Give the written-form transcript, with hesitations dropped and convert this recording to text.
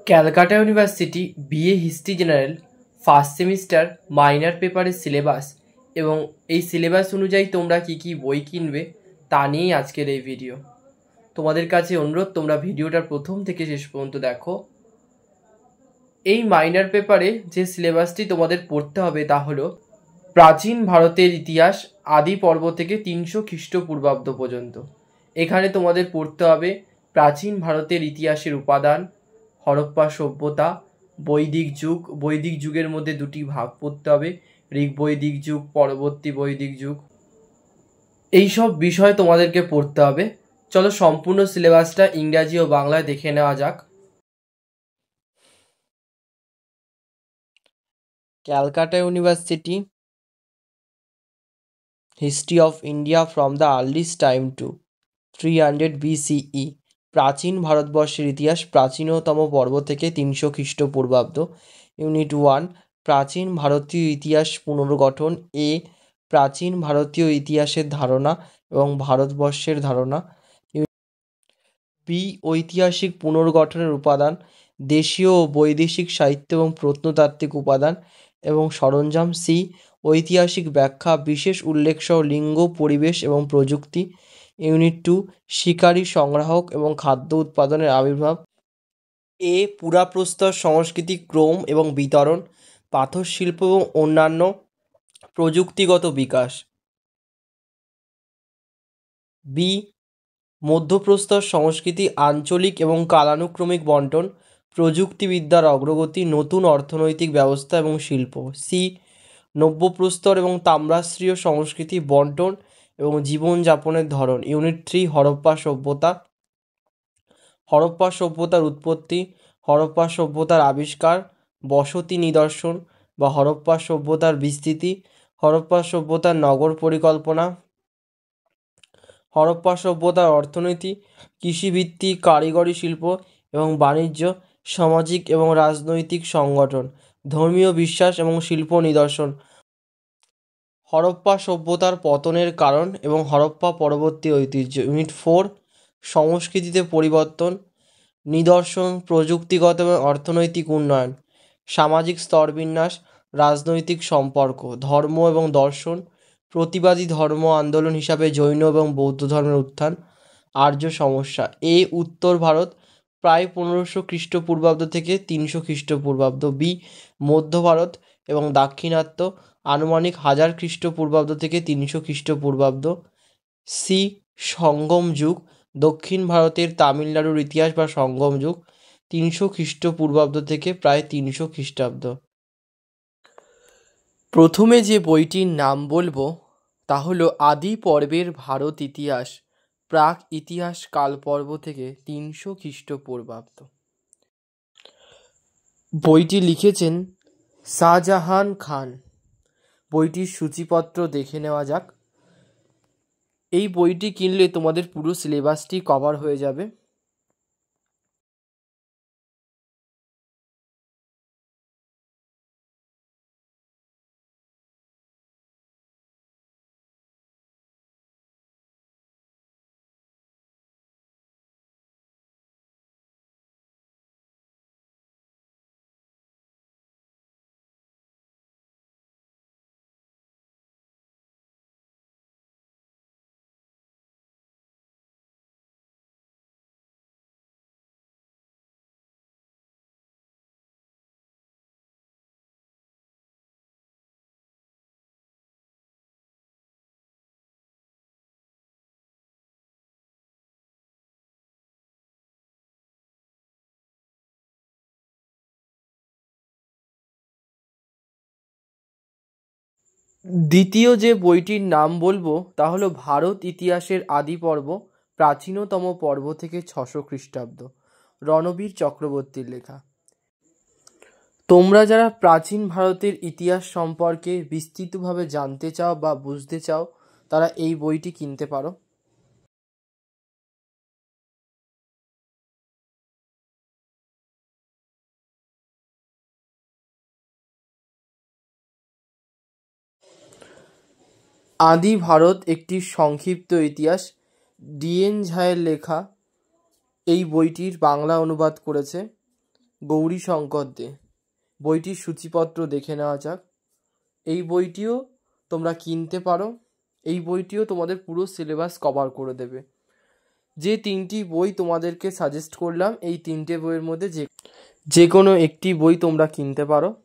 Calcutta university BA history general first semester minor পেপারের syllabus এবং এই সিলেবাস অনুযায়ী তোমরা কী কী বই কিনবে তা নিয়েই আজকের এই ভিডিও। তোমাদের কাছে অনুরোধ, তোমরা ভিডিওটা প্রথম থেকে শেষ পর্যন্ত দেখো। এই মাইনর পেপারে যে সিলেবাসটি তোমাদের পড়তে হবে তা হলো প্রাচীন ভারতের ইতিহাস আদি পর্ব থেকে 300 খ্রিস্টপূর্বাব্দ পর্যন্ত। এখানে তোমাদের পড়তে হবে প্রাচীন ভারতের ইতিহাসের উপাদান, হরপ্পা সভ্যতা, বৈদিক যুগের মধ্যে দুটি ভাগ পড়তে হবে, ঋগ বৈদিক যুগ, পরবর্তী বৈদিক যুগ। এইসব বিষয় তোমাদেরকে পড়তে হবে। চলো সম্পূর্ণ সিলেবাসটা ইংরাজি ও বাংলায় দেখে নেওয়া যাক। Calcutta university history of India from the earliest time to 300 BCE। প্রাচীন ভারতবর্ষের ইতিহাস প্রাচীনতম পর্ব থেকে 300 খ্রিস্টপূর্বাব্দ। ইউনিট 1, প্রাচীন ভারতীয় ইতিহাস পুনর্গঠন। এ, প্রাচীন ভারতীয় ইতিহাসের ধারণা এবং ভারতবর্ষের ধারণা। বি, ঐতিহাসিক পুনর্গঠনের উপাদান, দেশীয় ও বৈদেশিক সাহিত্য এবং প্রত্নতাত্ত্বিক উপাদান এবং সরঞ্জাম। সি, ঐতিহাসিক ব্যাখ্যা, বিশেষ উল্লেখসহ লিঙ্গ, পরিবেশ এবং প্রযুক্তি। ইউনিট 2, শিকারী, সংগ্রাহক এবং খাদ্য উৎপাদনের আবির্ভাব। এ, পুরাপ্রস্তর সংস্কৃতি, ক্রম এবং বিতরণ, পাথর শিল্প এবং অন্যান্য প্রযুক্তিগত বিকাশ। বি, মধ্যপ্রস্তর সংস্কৃতি, আঞ্চলিক এবং কালানুক্রমিক বন্টন, প্রযুক্তিবিদ্যার অগ্রগতি, নতুন অর্থনৈতিক ব্যবস্থা এবং শিল্প। সি, নব্যপ্রস্তর এবং তাম্রাশ্রীয় সংস্কৃতি, বন্টন এবং জীবনযাপনের ধরন। ইউনিট 3, হরপ্পা সভ্যতা। হরপ্পা সভ্যতার উৎপত্তি, হরপ্পা সভ্যতার আবিষ্কার, বসতি নিদর্শন বা হরপ্পা সভ্যতার বিস্তৃতি, হরপ্পা সভ্যতার নগর পরিকল্পনা, হরপ্পা সভ্যতার অর্থনীতি, কৃষিভিত্তিক কারিগরি শিল্প এবং বাণিজ্য, সামাজিক এবং রাজনৈতিক সংগঠন, ধর্মীয় বিশ্বাস এবং শিল্প নিদর্শন। হরপ্পা সভ্যতার পতনের কারণ এবং হরপ্পা পরবর্তী ঐতিহ্য। ইউনিট 4, সংস্কৃতিতে পরিবর্তন, নিদর্শন, প্রযুক্তিগত এবং অর্থনৈতিক উন্নয়ন, সামাজিক স্তরবিন্যাস, রাজনৈতিক সম্পর্ক, ধর্ম এবং দর্শন, প্রতিবাদী ধর্ম আন্দোলন হিসাবে জৈন এবং বৌদ্ধ ধর্মের উত্থান, আর্য সমস্যা। এ, উত্তর ভারত প্রায় 1500 খ্রিস্টপূর্বাব্দ থেকে 300 খ্রিস্টপূর্বাব্দ। বি, মধ্য ভারত এবং দাক্ষিণাত্য আনুমানিক 1000 খ্রিস্টপূর্বাব্দ থেকে 300 খ্রিস্টপূর্বাব্দ। সি, সঙ্গম যুগ, দক্ষিণ ভারতের তামিলনাড়ুর ইতিহাস বা সঙ্গম যুগ, 300 খ্রিস্টপূর্বাব্দ থেকে প্রায় 300 খ্রিস্টাব্দ। প্রথমে যে বইটির নাম বলবো তা হলো আদি পর্বের ভারত ইতিহাস, প্রাক ইতিহাস কালপর্ব থেকে 300 খ্রিস্টপূর্বাব্দ। বইটি লিখেছেন শাহজাহান খান। বইটির সূচিপত্র দেখে নেওয়া যাক। এই বইটি কিনলে তোমাদের পুরো সিলেবাসটি কভার হয়ে যাবে। দ্বিতীয় যে বইটির নাম বলবো তা হলো ভারত ইতিহাসের আদি পর্ব, প্রাচীনতম পর্ব থেকে 600 খ্রিস্টাব্দ, রণবীর চক্রবর্তীর লেখা। তোমরা যারা প্রাচীন ভারতের ইতিহাস সম্পর্কে বিস্তৃতভাবে জানতে চাও বা বুঝতে চাও তারা এই বইটি কিনতে পারো। আদি ভারত একটি সংক্ষিপ্ত ইতিহাস, ডিএন ঝায়ের লেখা। এই বইটির বাংলা অনুবাদ করেছে গৌরীশঙ্কর দে। বইটির সূচিপত্র দেখে নেওয়া যাক। এই বইটিও তোমরা কিনতে পারো। এই বইটিও তোমাদের পুরো সিলেবাস কভার করে দেবে। যে তিনটি বই তোমাদেরকে সাজেস্ট করলাম, এই তিনটে বইয়ের মধ্যে যে কোনো একটি বই তোমরা কিনতে পারো।